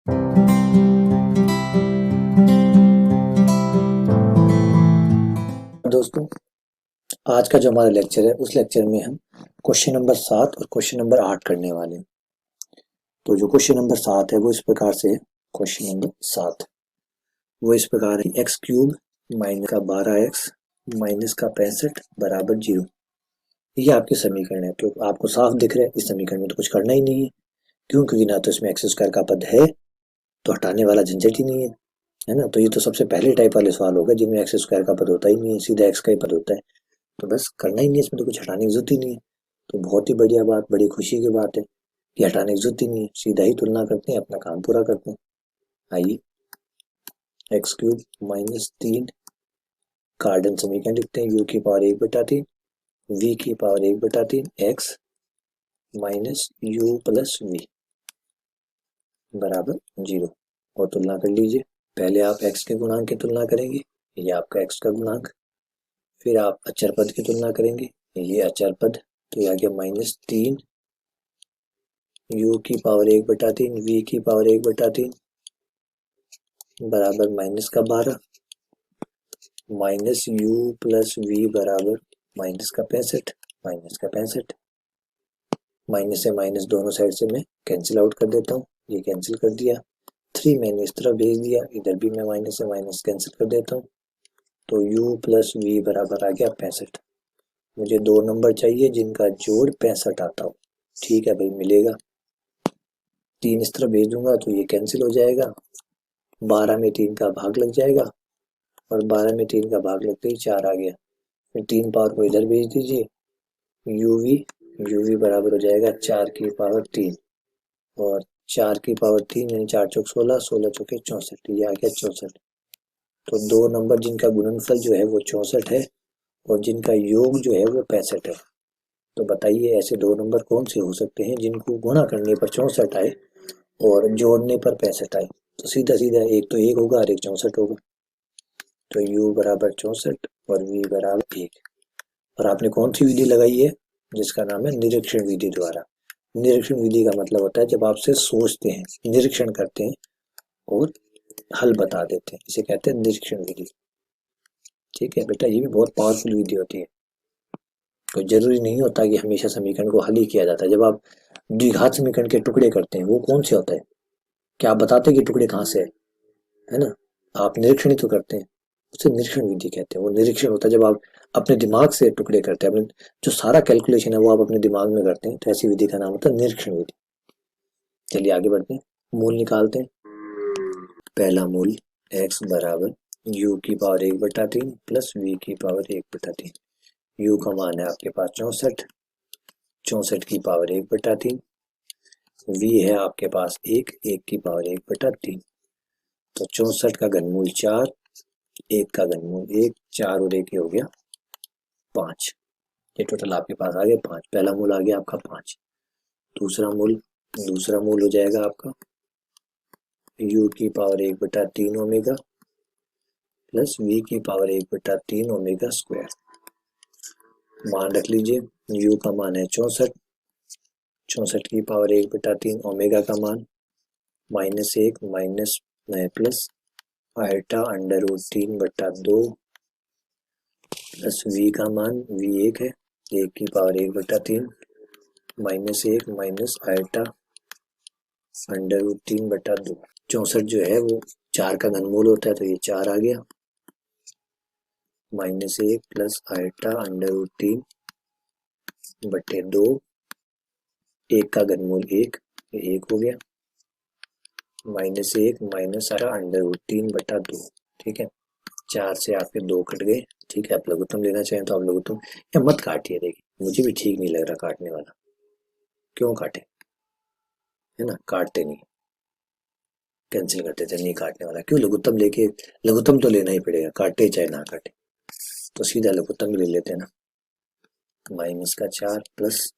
दोस्तों, आज का जो हमारा लेक्चर है उस लेक्चर में हम क्वेश्चन नंबर 7 और क्वेश्चन नंबर 8 करने वाले हैं। तो जो क्वेश्चन नंबर 7 है वो इस प्रकार से है। क्वेश्चन नंबर 7 वो इस प्रकार है, एक्स क्यूब माइनस का 12x माइनस का 65 बराबर 0। ये आपके समीकरण है। तो आपको साफ दिख रहा है इस समीकरण में तो कुछ करना ही नहीं है। क्यों? क्योंकि ना तो इसमें एक्स स्क्वायर का पद है, तो हटाने वाला झंझट ही नहीं है ना। तो ये तो सबसे पहले टाइप वाले सवाल होगा जिनमें एक्स स्क्वायर का पद होता ही नहीं है, सीधा एक्स का ही पद होता है। तो बस करना ही नहीं है, इसमें तो कुछ हटाने की जरूरत ही नहीं है। तो बहुत ही बढ़िया बात, बड़ी खुशी की बात है कि हटाने की जरूरत ही नहीं है, सीधा ही तुलना करते हैं, अपना काम पूरा करते हैं। आइए, एक्स क्यूब माइनस 3 कार्डन समीकरण लिखते हैं। यू की पावर 1/3 वी की power 1/3 x minus u plus v बराबर 0। और तुलना कर लीजिए। पहले आप एक्स के गुणांक की तुलना करेंगे, ये आपका एक्स का गुणांक। फिर आप अचर पद की तुलना करेंगे, ये अचर पद। तो ये आ गया -3 यू की पावर 1/3 वी की पावर 1/3 बराबर माइनस का 12 माइनस यू प्लस वी बराबर माइनस का 65 माइनस से माइनस दोनों साइड से मैं कैंसिल आउट कर देता हूँ। ये कैंसिल कर दिया, 3 मैंने इस तरफ भेज दिया, इधर भी मैं माइनस से माइनस कैंसिल कर देता हूँ। तो u प्लस वी बराबर आ गया 65। मुझे दो नंबर चाहिए जिनका जोड़ 65 आता हो। ठीक है भाई, मिलेगा। 3 इस तरफ भेज दूंगा तो ये कैंसिल हो जाएगा, 12 में 3 का भाग लग जाएगा और 12 में 3 का भाग लगते ही 4 आ गया। फिर 3 पावर को इधर भेज दीजिए, यूवी बराबर हो जाएगा 4 की पावर 3 और 4 की पावर 3 यानी 4 चौक 16, 16 चौके 64, ये आ गया 64। तो दो नंबर जिनका गुणनफल जो है वो 64 है और जिनका योग जो है वो 65 है। तो बताइए ऐसे दो नंबर कौन से हो सकते हैं जिनको गुणा करने पर 64 आए और जोड़ने पर 65 आए। तो सीधा सीधा एक तो 1 होगा और एक 64 होगा। तो u बराबर 64 और v बराबर 1। और आपने कौन सी विधि लगाई है? जिसका नाम है निरीक्षण विधि द्वारा। निरीक्षण विधि का मतलब होता है जब आपसे सोचते हैं, निरीक्षण करते हैं और हल बता देते हैं, इसे कहते हैं निरीक्षण विधि। ठीक है बेटा, ये भी बहुत पावरफुल विधि होती है। तो जरूरी नहीं होता कि हमेशा समीकरण को हल ही किया जाता है। जब आप द्विघात समीकरण के टुकड़े करते हैं वो कौन से होता है? क्या आप बताते हैं कि टुकड़े कहाँ से है ना? आप निरीक्षण ही तो करते हैं, उसे निरीक्षण विधि कहते हैं। वो निरीक्षण होता है जब आप अपने दिमाग से टुकड़े करते हैं, अपने जो सारा कैलकुलेशन है वो आप अपने दिमाग में करते हैं, तो ऐसी विधि का नाम होता है निरीक्षण विधि। चलिए आगे बढ़ते हैं, मूल निकालते हैं। पहला मूल x बराबर u की पावर 1/3 प्लस v की पावर 1/3। u का मान है आपके पास 64, 64 की पावर 1/3। v है आपके पास 1, 1 की पावर 1/3। तो 64 का घनमूल 4, 1 का घनमूल 1, 4 और 1 हो गया 5। ये टोटल आपके पास आ गया 5। पहला मूल आ गया आपका 5। दूसरा मूल हो जाएगा आपका u की पावर 1/3 ओमेगा प्लस v की पावर 1/3 ओमेगा स्क्वायर। मान रख लीजिए, u का मान है 64, 64 की पावर 1/3 ओमेगा का मान -1 minus plus iota under root 3/2 plus v का मान v1 है 1 की power 1/3 -1 minus iota under root 3/2। 64 जो है वो 4 का घनमूल होता है तो ये 4 आ गया, -1 प्लस आयटा अंडर रूट 3/2, 1 का घनमूल 1, ये 1 हो गया, -1 माइनस आयटा अंडर रूट 3/2। ठीक है, 4 से आपके 2 कट गए। ठीक है, आप लघुत्तम लेना चाहें तो आप लघुत्तम या मत काटिए। देखिए मुझे भी ठीक नहीं लग रहा काटने वाला, क्यों काटे, है ना? काटते नहीं, कैंसिल करते थे, नहीं काटने वाला क्यों। लघुत्तम लेके, लघुत्तम तो लेना ही पड़ेगा, काटे चाहे ना काटे। तो सीधा लघुत्तम ही ले लेते हैं ना, माइनस का 4 plus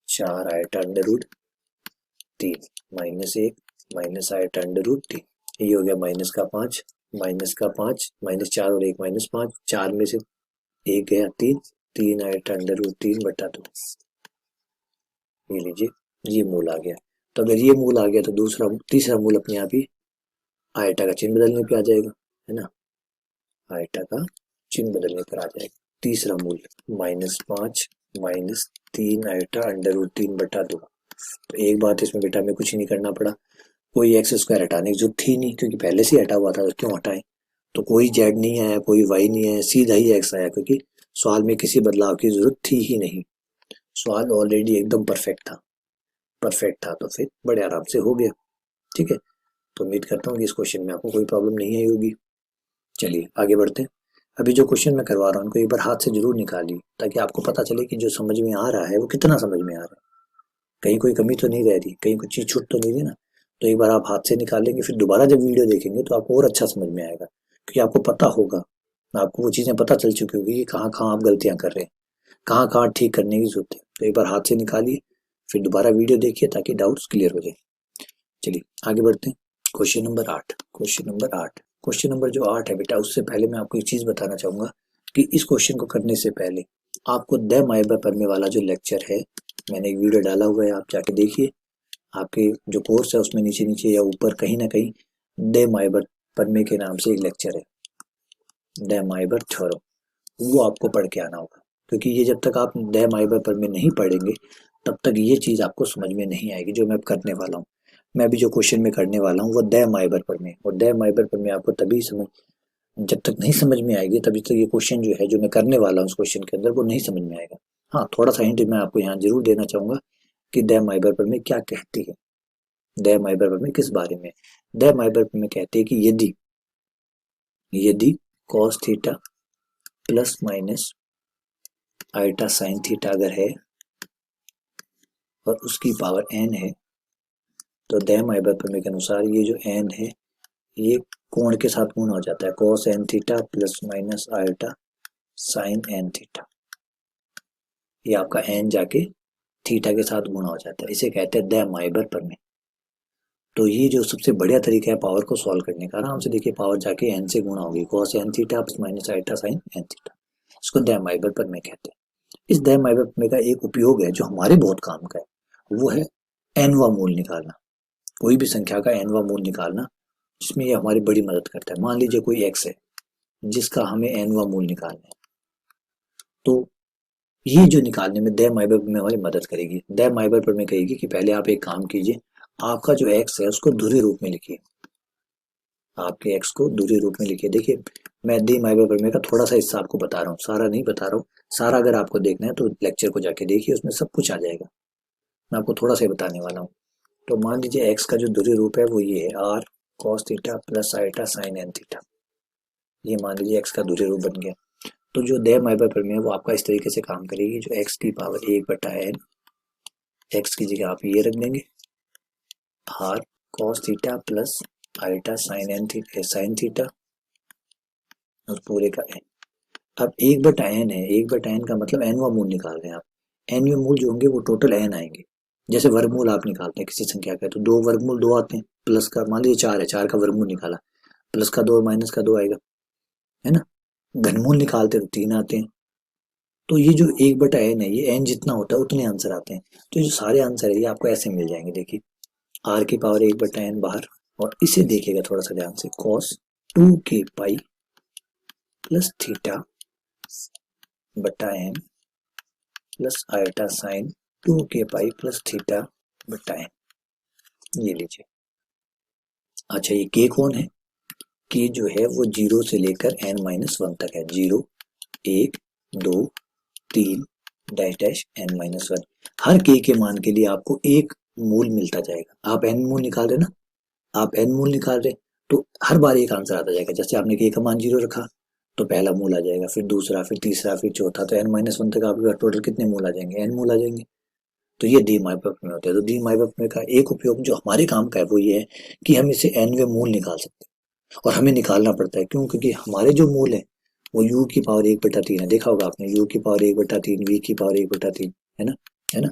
4 iota under root 3 -1 minus iota under root 3। ये हो गया माइनस का 5 -4 और 1 -5, 4 में से 1 गया 3, 3 आयटा अंडर रूट 3/2। ये लीजिए, ये मूल आ गया। तो अगर ये मूल आ गया तो तीसरा मूल अपने आप ही आयटा का चिन्ह बदलने पे आ जाएगा, है ना, आयटा का चिन्ह बदलने पर आ जाएगा। तीसरा मूल -5 -3 आयटा √3/2। तो एक बात इसमें बेटा हमें कुछ नहीं करना पड़ा, कोई एक्स स्क्वायर हटाने की जरूरत थी नहीं क्योंकि पहले से हटा हुआ था, तो क्यों हटाएं। तो कोई जेड नहीं आया, कोई वाई नहीं आया, सीधा ही एक्स आया क्योंकि सवाल में किसी बदलाव की जरूरत थी ही नहीं। सवाल ऑलरेडी एकदम परफेक्ट था तो फिर बड़े आराम से हो गया। ठीक है, तो उम्मीद करता हूँ कि इस क्वेश्चन में आपको कोई प्रॉब्लम नहीं आई होगी। चलिए आगे बढ़ते हैं। अभी जो क्वेश्चन मैं करवा रहा हूँ उनको एक बार हाथ से जरूर निकालिए ताकि आपको पता चले कि जो समझ में आ रहा है वो कितना समझ में आ रहा है, कहीं कोई कमी तो नहीं रह रही, कहीं कुछ चीज छूट तो नहीं रही ना। तो एक बार आप हाथ से निकालेंगे फिर दोबारा जब वीडियो देखेंगे तो आपको और अच्छा समझ में आएगा क्योंकि आपको पता होगा, आपको वो चीजें पता चल चुकी होगी कि कहाँ कहाँ आप गलतियां कर रहे हैं, कहाँ कहाँ ठीक करने की जरूरत है। तो एक बार हाथ से निकालिए फिर दोबारा वीडियो देखिए ताकि डाउट्स क्लियर हो जाए। चलिए आगे बढ़ते हैं। क्वेश्चन नंबर जो 8 है बेटा, उससे पहले मैं आपको एक चीज बताना चाहूंगा कि इस क्वेश्चन को करने से पहले आपको द माइबर पढ़ने वाला जो लेक्चर है, मैंने एक वीडियो डाला हुआ है, आप जाके देखिए। आपके जो कोर्स है उसमें नीचे नीचे या ऊपर कहीं ना कहीं द माइबर पढ़ने के नाम से एक लेक्चर है, द माइबर थ्योरम, वो आपको पढ़ के आना होगा क्योंकि ये जब तक आप द माइबर पर में नहीं पढ़ेंगे तब तक ये चीज आपको समझ में नहीं आएगी जो मैं करने वाला हूँ। मैं अभी जो क्वेश्चन में करने वाला हूँ वो द माइबर पर में, और द माइबर पर में आपको तभी समझ, जब तक नहीं समझ में आएगी तभी तक ये क्वेश्चन जो है जो मैं करने वाला हूँ उस क्वेश्चन के अंदर वो नहीं समझ में आएगा। हाँ, थोड़ा सा हिंट मैं आपको यहाँ जरूर देना चाहूंगा कि द माइबर पर में क्या कहती है। द माइबर पर में किस बारे में, द माइबर पर में कहती है कि यदि यदि cos theta plus minus iota sine theta अगर है और उसकी पावर n है तो द माइबर प्रमेय के अनुसार ये जो n है ये कोण के साथ गुण हो जाता है, cos n theta plus minus iota sine n theta. ये आपका n जाके थीटा के साथ गुणा हो जाता है, इसे कहते हैं द माइबर प्रमेय। तो ये जो सबसे बढ़िया तरीका है पावर को सॉल्व करने का, आराम से देखिए पावर जाके n से गुणा होगी, cos n theta plus minus iota sine n theta, इसको द माइबर प्रमेय कहते हैं। इस द माइबर प्रमेय का एक उपयोग है जो हमारे बहुत काम का है, वो है nवा मूल निकालना, कोई भी संख्या का nवा मूल निकालना, जिसमें ये हमारी बड़ी मदद करता है। मान लीजिए कोई x है जिसका हमें nवा मूल निकालना है, तो ये जो निकालने में द माइबर प्रमेय हमारी मदद करेगी। द माइबर प्रमेय कहेगी कि पहले आप एक काम कीजिए, आपका जो x है उसको धुरी रूप में लिखिए, आपके x को धुरी रूप में लिखिए। देखिए मैं द माइबर प्रमेय का थोड़ा सा हिस्सा आपको बता रहा हूँ, सारा नहीं बता रहा हूँ, सारा अगर आपको देखना है तो लेक्चर को जाके देखिए, उसमें सब कुछ आ जाएगा। मैं आपको थोड़ा सा ही बताने वाला हूँ। तो मान लीजिए x का जो धुरी रूप है वो ये है, r cos theta plus iota sine n theta, ये मान लीजिए x का धुरी रूप बन गया। तो जो द माइबर प्रमेय वो आपका इस तरीके से काम करेगी, जो x की पावर 1/n, x की जगह आप ये रख देंगे r cos theta plus iota sine theta और पूरे का n। अब 1/n है, 1/n का मतलब nवा मूल निकाल रहे हैं आप, nवे मूल जो होंगे वो टोटल n आएंगे। जैसे वर्गमूल आप निकालते हैं किसी संख्या का, तो दो वर्गमूल 2 आते हैं, प्लस का मान लीजिए 4 है, 4 का वर्गमूल निकाला, प्लस का 2 और माइनस का 2 आएगा, है ना। घनमूल निकालते तो 3 आते हैं। तो ये जो 1/n है, ये n जितना होता है उतने आंसर आते हैं। तो जो सारे आंसर है ये आपको ऐसे मिल जाएंगे, देखिए r की पावर 1/n बाहर, और इसे देखिएगा थोड़ा सा ध्यान से, cos 2k pi plus theta बटा n plus iota sine 2k pi plus theta बटा n, ये लीजिए। अच्छा ये k कौन है, k जो है वो 0 से लेकर n-1 तक है, 0 1 2 3 डैश डैश n-1। हर k के मान के लिए आपको एक मूल मिलता जाएगा। आप n मूल निकाल रहे ना, आप n मूल निकाल रहे तो हर बार एक आंसर आता जाएगा। जैसे आपने k का मान 0 रखा तो पहला मूल आ जाएगा, फिर दूसरा, फिर तीसरा, फिर चौथा, तो n-1 तक आपके टोटल कितने मूल आ जाएंगे, n मूल आ जाएंगे। तो ये डी माइबर प्रमेय होता है। तो डी माइबर प्रमेय का एक उपयोग जो हमारे काम का है वो ये है कि हम इसे nवे मूल निकाल सकते हैं, और हमें निकालना पड़ता है क्यों, क्योंकि हमारे जो मूल है वो u की पावर 1/3 है, देखा होगा आपने, u की पावर 1/3, v की पावर 1/3, है ना, है ना,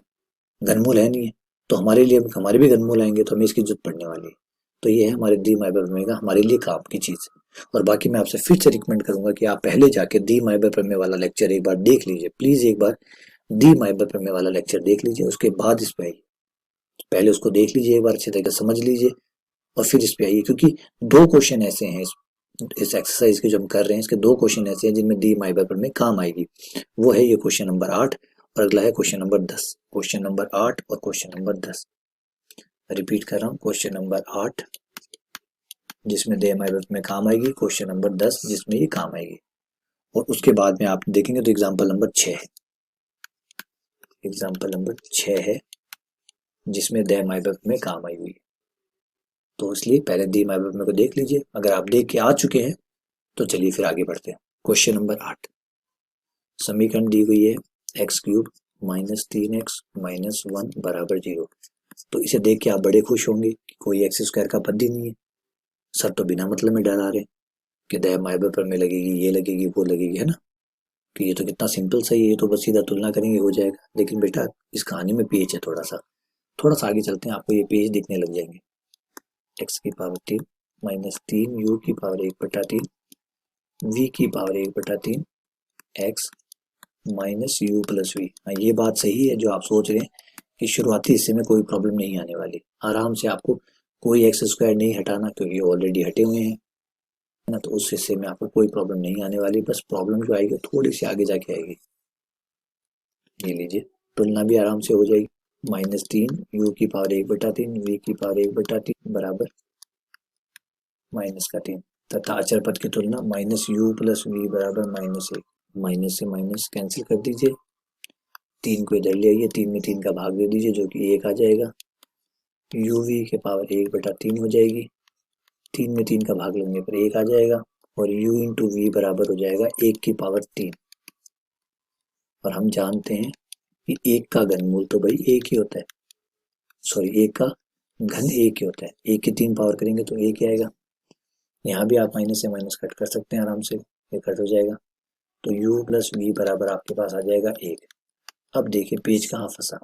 घनमूल है नहीं है, तो हमारे लिए हमारे भी घनमूल आएंगे तो हमें इसकी जरूरत पड़ने वाली है। तो ये है हमारे डी माइबर प्रमेय का हमारे लिए काम की चीज। और बाकी मैं आपसे फिर से रिकमेंड करूंगा कि आप पहले जाके डी माइबर प्रमेय वाला लेक्चर एक बार देख लीजिए, प्लीज एक बार डी माइबर प्रमेय वाला लेक्चर देख लीजिए, उसके बाद इस पे पहले उसको देख लीजिए, एक बार अच्छे तरीके से समझ लीजिए, और फिर इस पे आइए, क्योंकि दो क्वेश्चन ऐसे हैं इस एक्सरसाइज के जो हम कर रहे हैं, इसके दो क्वेश्चन ऐसे हैं जिनमें डी माई बाई में काम आएगी। वो है ये क्वेश्चन नंबर 8 और अगला है क्वेश्चन नंबर 10। क्वेश्चन नंबर 8 और क्वेश्चन नंबर 10, रिपीट कर रहा हूँ, क्वेश्चन नंबर 8 जिसमें डी माई बाई में काम आएगी, क्वेश्चन नंबर 10 जिसमें ये काम आएगी। और उसके बाद में आप देखेंगे तो एग्जाम्पल नंबर 6 है, एग्जाम्पल नंबर 6 है जिसमें डी माई बाई में काम आई हुई। तो इसलिए पहले डी माई बाई को देख लीजिए, अगर आप देख के आ चुके हैं तो चलिए फिर आगे बढ़ते हैं। क्वेश्चन नंबर 8, समीकरण दी हुई है x cube minus 3x minus 1 बराबर 0। तो इसे देख के आप बड़े खुश होंगे कि कोई एक्स स्क्वायर का पद ही नहीं है। सर तो बिना मतलब में डरा रहे कि द माई बाई में लगेगी, ये लगेगी, वो लगेगी, है ना, कि ये तो कितना सिंपल सही है, ये तो बस सीधा तुलना करेंगे हो जाएगा। लेकिन बेटा इस कहानी में पेज है, थोड़ा सा आगे चलते हैं, आपको ये पेज दिखने लग जाएंगे। एक्स की पावर 3 माइनस 3 यू की पावर 1/3 वी की power 1/3 x minus u plus v. हाँ, ये बात सही है जो आप सोच रहे हैं कि शुरुआती हिस्से में कोई प्रॉब्लम नहीं आने वाली, आराम से आपको कोई एक्स स्क्वायर नहीं हटाना क्योंकि ऑलरेडी हटे हुए हैं, है ना। तो उस हिस्से में आपको कोई प्रॉब्लम नहीं आने वाली, बस प्रॉब्लम जो आएगी थोड़ी सी आगे जाके आएगी। ये लीजिए, तुलना भी आराम से हो जाएगी। माइनस 3 यू की पावर 1/3 वी की पावर 1/3 बराबर माइनस का 3 तथा अचर पद की तुलना माइनस यू प्लस वी बराबर -1। माइनस से माइनस कैंसिल कर दीजिए, 3 को इधर ले आइए, 3 में 3 का भाग दे दीजिए जो कि 1 आ जाएगा। यू वी के पावर 1/3 हो जाएगी, 3 में 3 का भाग लगने पर 1 आ जाएगा और u इंटू वी बराबर हो जाएगा 1 की पावर 3। और हम जानते हैं कि 1 का घनमूल तो भाई 1 ही होता है, सॉरी 1 का घन 1 ही होता है, 1 की 3 पावर करेंगे तो 1 ही आएगा। यहाँ भी आप माइनस से माइनस कट कर सकते हैं आराम से, ये कट हो जाएगा। तो u प्लस वी बराबर आपके पास आ जाएगा 1। अब देखिए पेज कहाँ फंसा।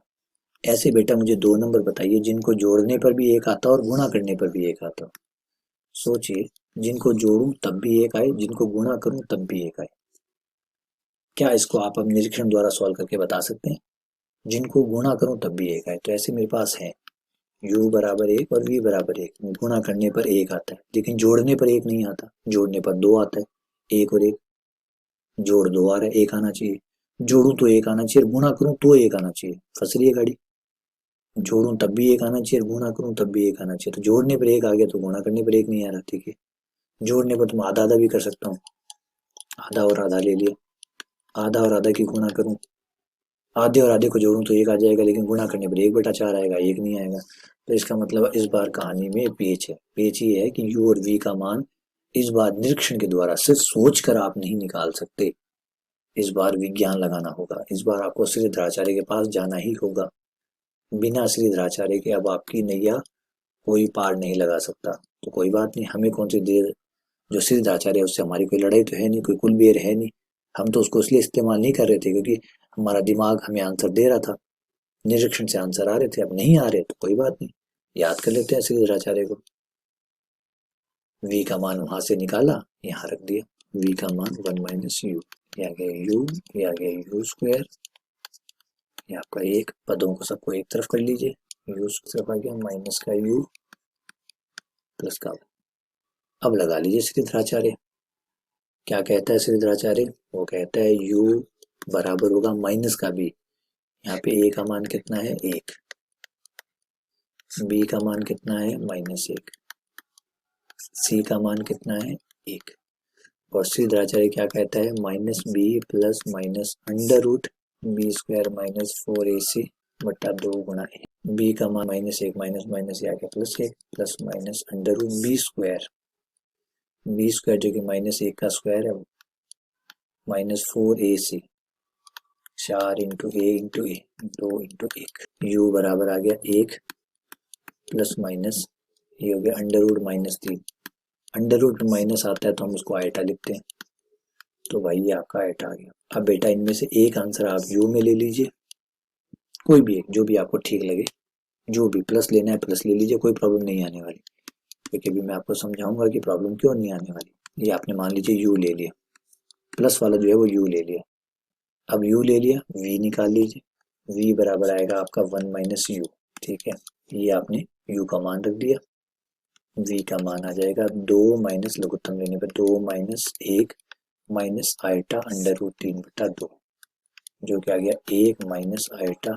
ऐसे बेटा मुझे 2 नंबर बताइए जिनको जोड़ने पर भी 1 आता और गुणा करने पर भी 1 आता। सोचिए, जिनको जोड़ूं तब भी 1 आए, जिनको गुणा करूं तब भी 1 आए। क्या इसको आप अब निरीक्षण द्वारा सॉल्व करके बता सकते हैं? जिनको गुणा करूं तब भी 1 आए, तो ऐसे मेरे पास है u बराबर 1 और v बराबर 1। गुणा करने पर 1 आता है लेकिन जोड़ने पर 1 नहीं आता, जोड़ने पर 2 आता है। 1 और 1 जोड़ 2 आ रहा है, 1 आना चाहिए। जोड़ूं तो 1 आना चाहिए, गुणा करूं तो 1 आना चाहिए। फंस रही है गाड़ी। जोड़ूं तब भी 1 आना चाहिए, गुणा करूं तब भी 1 आना चाहिए। तो जोड़ने पर 1 आ गया तो गुणा करने पर 1 नहीं आ रहा, ठीक है। जोड़ने पर तुम आधा आधा भी कर सकता हूँ, आधा और आधा ले लिया, आधा और आधा की गुणा करूं, आधे और आधे को जोड़ूं तो 1 आ जाएगा, लेकिन गुणा करने पर 1/4 आएगा, 1 नहीं आएगा। तो इसका मतलब इस बार कहानी में पेच है। पेच ये है कि u और v का मान इस बार निरीक्षण के द्वारा सिर्फ सोच कर आप नहीं निकाल सकते, इस बार विज्ञान लगाना होगा। इस बार आपको श्रीधराचार्य के पास जाना ही होगा। बिना श्रीधराचार्य के अब आपकी नैया कोई पार नहीं लगा सकता। तो कोई बात नहीं, हमें कौन सी देर, जो श्रीधराचार्य है उससे हमारी कोई लड़ाई तो है नहीं, कोई कुलबेर है नहीं। हम तो उसको इसलिए इस्तेमाल नहीं कर रहे थे क्योंकि हमारा दिमाग हमें आंसर दे रहा था, निरीक्षण से आंसर आ रहे थे। अब नहीं आ रहे तो कोई बात नहीं, याद कर लेते हैं श्रीधराचार्य को। v का मान वहां से निकाला, यहाँ रख दिया, v का मान 1 माइनस यू, ये आ गया u, ये आ गया यू स्क्वायर, ये आपका 1, पदों को सबको एक तरफ कर लीजिए, यू स्क्वायर आ गया माइनस का u प्लस का। अब लगा लीजिए श्रीधराचार्य, क्या कहता है श्रीधराचार्य? वो कहता है u बराबर होगा माइनस का b। यहाँ पे a का मान कितना है? 1, b का मान कितना है? -1, c का मान कितना है? 1। और श्रीधराचार्य क्या कहता है? -b plus minus under root b square minus 4ac बटा 2 गुणा a। b का मान -1 माइनस माइनस आ गया +1 plus minus under root b square जो कि -1 का स्क्वायर है minus 4ac, 4 into a 2 into 1। u बराबर आ गया 1 प्लस माइनस, ये हो गया under root -3। Under root minus आता है तो हम उसको आयटा लिखते हैं, तो भाई ये आपका आयटा आ गया। अब बेटा इनमें से एक आंसर आप u में ले लीजिए, कोई भी एक, जो भी आपको ठीक लगे, जो भी प्लस लेना है प्लस ले लीजिए, कोई प्रॉब्लम नहीं आने वाली। क्योंकि अभी मैं आपको समझाऊंगा कि प्रॉब्लम क्यों नहीं आने वाली। ये आपने मान लीजिए u ले लिया, प्लस वाला जो है वो u ले लिया। अब u ले लिया, v निकाल लीजिए, v बराबर आएगा आपका 1 माइनस यू, ठीक है। ये आपने u का मान रख दिया, v का मान आ जाएगा 2 माइनस लघुत्तम लेने पर 2 minus 1 minus iota under root 3/2, जो कि आ गया 1 माइनस आयटा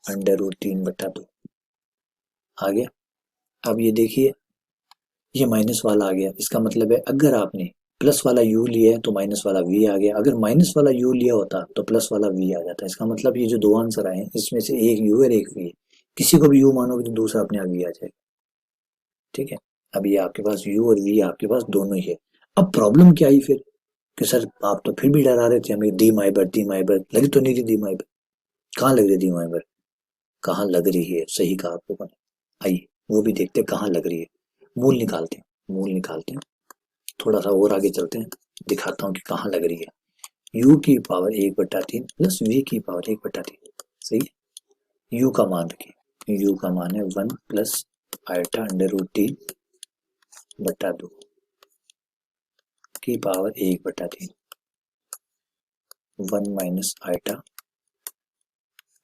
अंडर रूट 3/2 आ गया। अब ये देखिए, ये माइनस वाला आ गया, इसका मतलब है अगर आपने प्लस वाला u लिया है तो माइनस वाला v आ गया, अगर माइनस वाला u लिया होता तो प्लस वाला v आ जाता। इसका मतलब ये जो दो आंसर आए हैं इसमें से एक u और एक v है, किसी को भी u मानोगे तो दूसरा अपने आप v आ जाएगा। ठीक है, अब ये आपके पास u और v आपके पास दोनों ही है। अब प्रॉब्लम क्या आई फिर कि सर आप तो फिर भी डरा रहे थे हमें, डी माइबर लगी तो नहीं थी, डी माइबर कहाँ लग रही है, डी माइबर कहाँ लग रही है, सही कहा आप लोगों ने। आइए वो भी देखते हैं कहाँ लग रही है, मूल निकालते हैं, मूल निकालते हैं, थोड़ा सा और आगे चलते हैं, दिखाता हूँ कि कहाँ लग रही है। u की पावर 1/3 प्लस v की पावर 1/3, सही है। u का मान रखिए, u का मान है 1 प्लस आयटा अंडर रूट 3/2 की power 1/3, 1 minus iota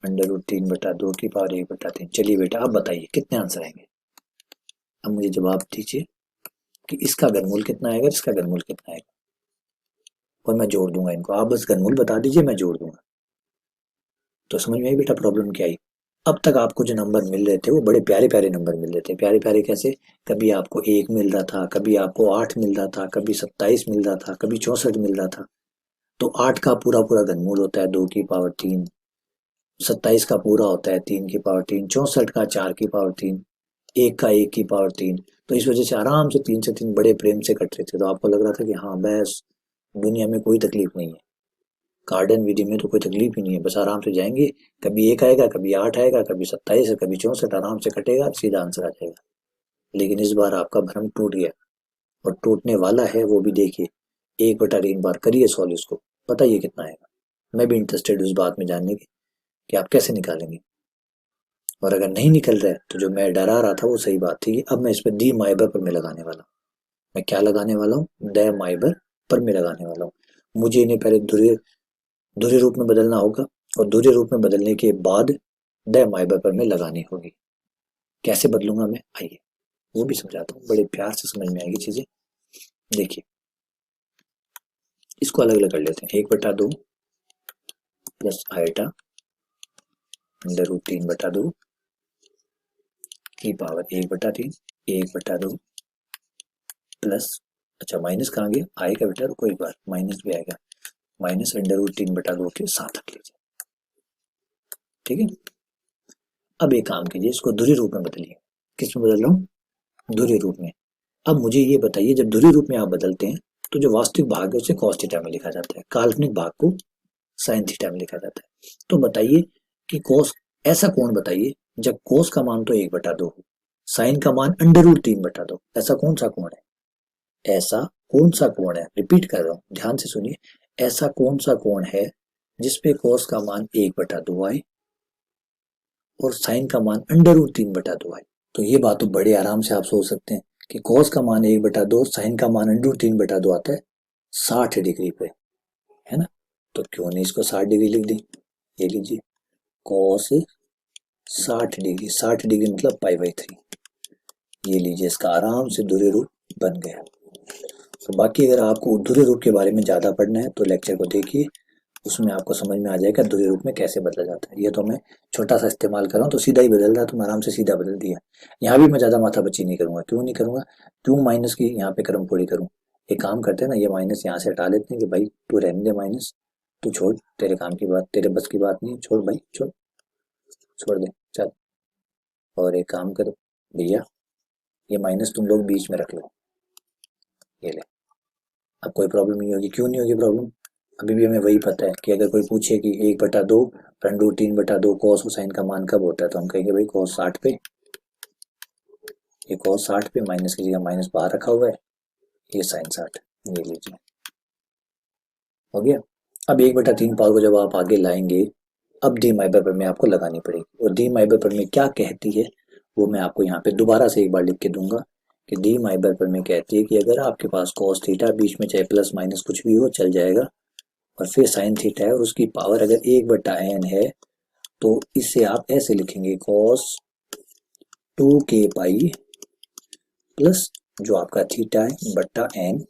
under root 3/2 की पावर 1/3। चलिए बेटा अब बताइए कितने आंसर आएंगे। अब मुझे जवाब दीजिए कि इसका घनमूल कितना आएगा, इसका घनमूल कितना आएगा, और मैं जोड़ दूंगा इनको। आप बस घनमूल बता दीजिए, मैं जोड़ दूंगा। तो समझ में आई बेटा प्रॉब्लम क्या आई। अब तक आपको जो नंबर मिल रहे थे वो बड़े प्यारे प्यारे नंबर मिल रहे थे। प्यारे प्यारे कैसे, कभी आपको 1 मिल रहा था, कभी आपको 8 मिल रहा था, कभी 27 मिल रहा था, कभी 64 मिल रहा था। तो 8 का पूरा पूरा घनमूल होता है 2 की पावर 3, 27 का पूरा होता है 3 की पावर 3, 64 का 4 की पावर 3, 1 का 1 की पावर 3। तो इस वजह से आराम से 3 से 3 बड़े प्रेम से कट रहे थे। तो आपको लग रहा था कि हाँ बस दुनिया में कोई तकलीफ नहीं है, कार्डन विधि में तो कोई तकलीफ ही नहीं है, बस आराम से जाएंगे, कभी 1 आएगा, कभी 8 आएगा, कभी 27 है, कभी 64, आराम से कटेगा, सीधा आंसर आ जाएगा। लेकिन इस बार आपका भ्रम टूट गया, और टूटने वाला है वो भी देखिए। 1/3 बार करिए सॉल्व इसको, बताइए कितना आएगा। मैं भी इंटरेस्टेड उस बात में जानने की कि आप कैसे निकालेंगे। और अगर नहीं निकल रहा है तो जो मैं डरा रहा था वो सही बात थी। अब मैं इस पर दी माइबर पर मैं लगाने वाला हूँ। मैं क्या लगाने वाला हूँ, द माइबर पर मैं लगाने वाला हूँ। मुझे इन्हें पहले दूसरे रूप में बदलना होगा, और दूसरे रूप में बदलने के बाद द माइबर पर मैं लगानी होगी। कैसे बदलूंगा मैं, आइए वो भी समझाता हूँ, बड़े प्यार से समझ में आएगी चीजें। देखिए इसको अलग अलग कर लेते हैं। 1/2 प्लस आयटा अंडर रूट 3/2 की पावर 1/3, 1/2 प्लस, अच्छा माइनस कहाँ गया, आएगा बेटा रुको एक बार, माइनस भी आएगा, माइनस अंडर रूट 3/2 के साथ रख लीजिए। ठीक है, अब एक काम कीजिए, इसको धुरी रूप में बदलिए। किस में बदल रहा हूँ, धुरी रूप में। अब मुझे ये बताइए, जब धुरी रूप में आप बदलते हैं तो जो वास्तविक भाग है उसे कॉस थीटा में लिखा जाता है, काल्पनिक भाग को साइन थीटा में लिखा जाता है। तो बताइए कि कॉस, ऐसा कोण बताइए जब कॉस का मान तो 1/2 हो, साइन का मान अंडर रूट 3/2, ऐसा कौन सा कोण है, ऐसा कौन सा कोण है, रिपीट कर रहा हूँ ध्यान से सुनिए, ऐसा कौन सा कोण है जिसपे कॉस का मान 1/2 आए और साइन का मान अंडर रूट 3/2 आए। तो ये बात तो बड़े आराम से आप सोच सकते हैं कि कॉस का मान 1/2, साइन का मान अंडर रूट 3/2 आता है 60 डिग्री पे, है ना। तो क्यों नहीं इसको 60 डिग्री लिख दी, ये लीजिए कॉस 60 डिग्री, 60 डिग्री मतलब π/3, ये लीजिए इसका आराम से धुरे रूप बन गया। तो बाकी अगर आपको धुरे रूप के बारे में ज़्यादा पढ़ना है तो लेक्चर को देखिए, उसमें आपको समझ में आ जाएगा धुरे रूप में कैसे बदला जाता है। ये तो मैं छोटा सा इस्तेमाल कर रहा हूँ तो सीधा ही बदल रहा है, तो मैं आराम से सीधा बदल दिया। यहाँ भी मैं ज़्यादा माथापच्ची नहीं करूँगा, क्यों नहीं करूँगा, क्यों माइनस की यहाँ पे क्रम पूरी करूँ। एक काम करते हैं ना, ये माइनस यहाँ से हटा लेते हैं कि भाई तू रहने दे माइनस, तू छोड़, तेरे काम की बात, तेरे बस की बात नहीं, छोड़ भाई छोड़, छोड़ दे चल। और एक काम करो भैया, ये माइनस तुम लोग बीच में रख लो, ये ले। अब कोई प्रॉब्लम नहीं होगी, क्यों नहीं होगी प्रॉब्लम, अभी भी हमें वही पता है कि अगर कोई पूछे कि 1/2 √3/2 कॉस साइन का मान कब होता है, तो हम कहेंगे भाई कॉस 60 पे, ये कॉस 60 पे, माइनस की जगह माइनस बाहर रखा हुआ है, ये साइन 60, ये लीजिए हो गया। अब 1/3 पावर को जब आप आगे लाएंगे, अब डी माइबर पर में आपको लगानी पड़ेगी, और डी माइबर पर में क्या कहती है वो मैं आपको यहाँ पे दोबारा से एक बार लिख के दूंगा कि डी माइबर पर में कहती है कि अगर आपके पास कॉस थीटा, बीच में चाहे प्लस माइनस कुछ भी हो चल जाएगा, और फिर साइन थीटा है और उसकी पावर अगर 1/n है, तो इसे आप ऐसे लिखेंगे cos 2k पाई प्लस जो आपका थीटा है बट्टा एन,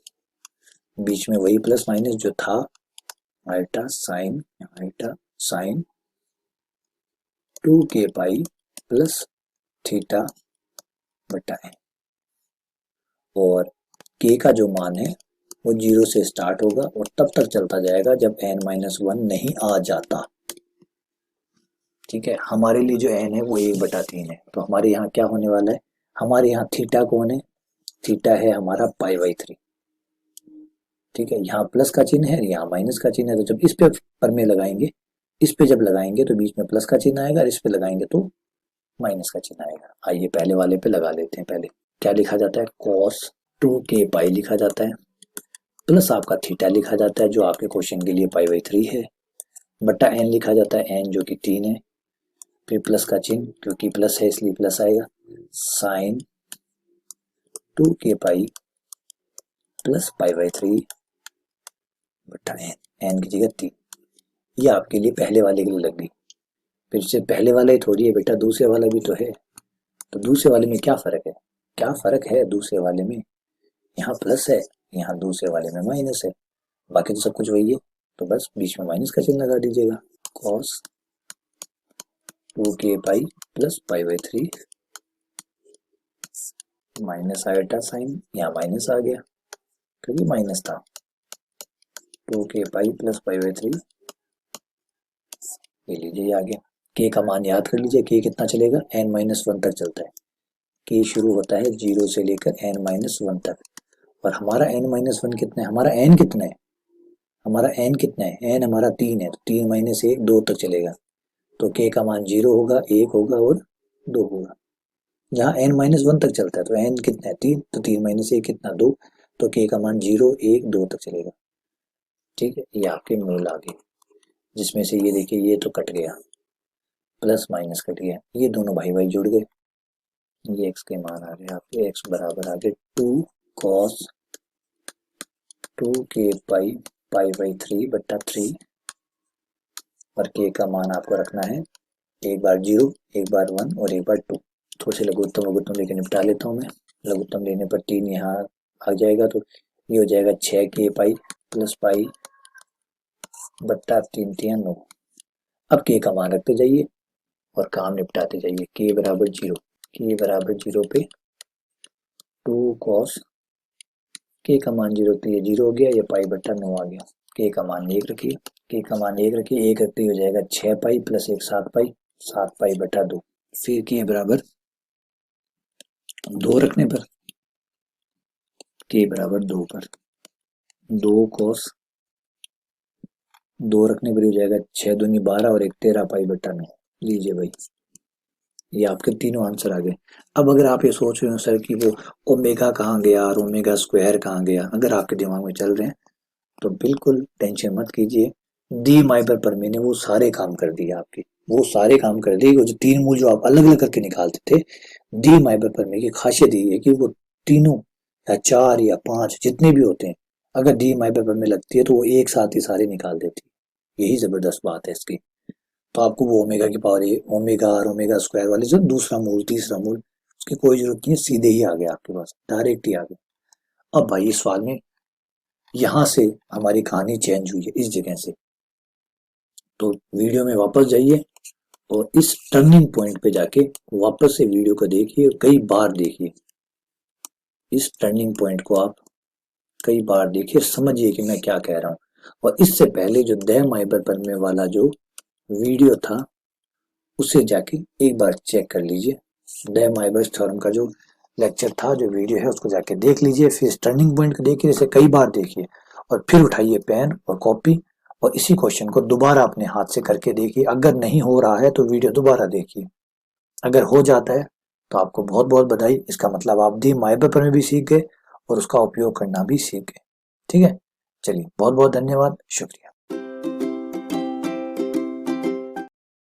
बीच में वही प्लस माइनस जो था, iota sine 2k pi plus theta बट्टा एन। और k का जो मान है वो 0 से स्टार्ट होगा और तब तक चलता जाएगा जब n-1 नहीं आ जाता। ठीक है, हमारे लिए जो n है वो 1/3 है, तो हमारे यहाँ क्या होने वाला है, हमारे यहाँ थीटा कौन है, थीटा है हमारा π/3। ठीक है, यहाँ प्लस का चिन्ह है, यहाँ माइनस का चिन्ह है, तो जब इस पे पर में लगाएंगे, इस पे जब लगाएंगे तो बीच में प्लस का चिन्ह आएगा और इस पे लगाएंगे तो माइनस का चिन्ह आएगा। आइए पहले वाले पे लगा लेते हैं। पहले क्या लिखा जाता है, cos 2k पाई लिखा जाता है, प्लस आपका थीटा लिखा जाता है जो आपके क्वेश्चन के लिए π/3 है, बटा n लिखा जाता है, n जो कि 3 है, फिर प्लस का चिन्ह, क्योंकि प्लस है इसलिए प्लस आएगा, साइन 2k पाई प्लस π/3 बटा n की जगह 3। ये आपके लिए पहले वाले के लिए लग गई। फिर से पहले वाला ही थोड़ी है बेटा, दूसरे वाला भी तो है। तो दूसरे वाले में क्या फर्क है, क्या फर्क है दूसरे वाले में, यहाँ प्लस है, यहाँ दूसरे वाले में माइनस है, बाकी तो सब कुछ वही है, तो बस बीच में माइनस का चिन्ह लगा दीजिएगा। cos 2k pi plus π/3 minus iota sine, यहाँ माइनस आ गया क्योंकि माइनस था, 2k पाई प्लस π/3, ये लीजिए आ गया। k का मान याद कर लीजिए, k कितना चलेगा, n-1 तक चलता है, k शुरू होता है 0 से लेकर n-1 तक, और हमारा n-1 कितना है, हमारा n कितना है, हमारा n कितना है, n हमारा 3 है, तो 3 - 1 2 तक चलेगा, तो k का मान 0 होगा, 1 होगा और 2 होगा। जहाँ n-1 तक चलता है तो n कितना है 3, तो 3 - 1 कितना 2, तो k का मान 0 1 2 तक चलेगा। ठीक है, ये आपके मूल आ गए, जिसमें से ये देखिए ये तो कट गया, प्लस माइनस कट गया, ये दोनों भाई भाई जुड़ गए, ये x के मान आ गए आपके, x बराबर आ गए 2 cos 2k पाई π/3 बट्टा 3, और k का मान आपको रखना है एक बार 0, एक बार 1 और एक बार 2। थोड़े से लघुत्तम वघुत्तम लेके निपटा लेता हूँ मैं। लघुत्तम लेने पर 3 यहाँ आ जाएगा, तो ये हो जाएगा 6k पाई प्लस पाई बट्टा 3 3 9। अब k का मान रखते जाइए और काम निपटाते जाइए। k बराबर 0, k बराबर 0 पे 2 cos, k का मान 0 तो ये 0 हो गया, ये पाई बट्टा 9 आ गया। k का मान 1 रखिए, k का मान 1 रखिए, 1 रखते ही हो जाएगा 6 पाई प्लस 1 7 पाई, 7 पाई बट्टा 2। फिर k बराबर 2 रखने पर, k बराबर 2 पर 2 cos, 2 रखने पर हो जाएगा 6 दूनी 12 और 1 13 पाई बट्टा 9। लीजिए भाई, ये आपके तीनों आंसर आ गए। अब अगर आप ये सोच रहे हो सर कि वो ओमेगा कहाँ गया और ओमेगा स्क्वायर कहाँ गया, अगर आपके दिमाग में चल रहे हैं तो बिल्कुल टेंशन मत कीजिए, डी माइबर पर मैंने वो सारे काम कर दिए आपके, वो सारे काम कर दिए। वो जो 3 मूल जो आप अलग अलग करके निकालते थे, डी माइबर पर में की खासियत ये है कि वो तीनों या 4 या 5 जितने भी होते हैं, अगर डी माइबर पर में लगती है तो वो एक साथ ही सारे निकाल देती है। यही जबरदस्त बात है इसकी। तो आपको वो ओमेगा की पावर ओमेगा और ओमेगा स्क्वायर वाले जो दूसरा मूल तीसरा मूल, उसकी कोई जरूरत नहीं है, सीधे ही आ गया आपके पास, डायरेक्ट ही आ गया। अब भाई इस सवाल में यहां से हमारी कहानी चेंज हुई है, इस जगह से। तो वीडियो में वापस जाइए और इस टर्निंग पॉइंट पे जाके वापस से वीडियो को देखिए और कई बार देखिए। इस टर्निंग पॉइंट को आप कई बार देखिए, समझिए कि मैं क्या कह रहा हूँ। और इससे पहले जो दे माइबर पर वाला जो वीडियो था उसे जाके एक बार चेक कर लीजिए। दे माइबर्स थ्योरम का जो लेक्चर था, जो वीडियो है, उसको जाके देख लीजिए। फिर टर्निंग पॉइंट को देखिए, इसे कई बार देखिए और फिर उठाइए पेन और कॉपी और इसी क्वेश्चन को दोबारा अपने हाथ से करके देखिए। अगर नहीं हो रहा है तो वीडियो दोबारा देखिए, अगर हो जाता है तो आपको बहुत बहुत बधाई। इसका मतलब आप दी माइबर पर में भी सीख गए और उसका उपयोग करना भी सीख गए। ठीक है, चलिए बहुत बहुत धन्यवाद, शुक्रिया।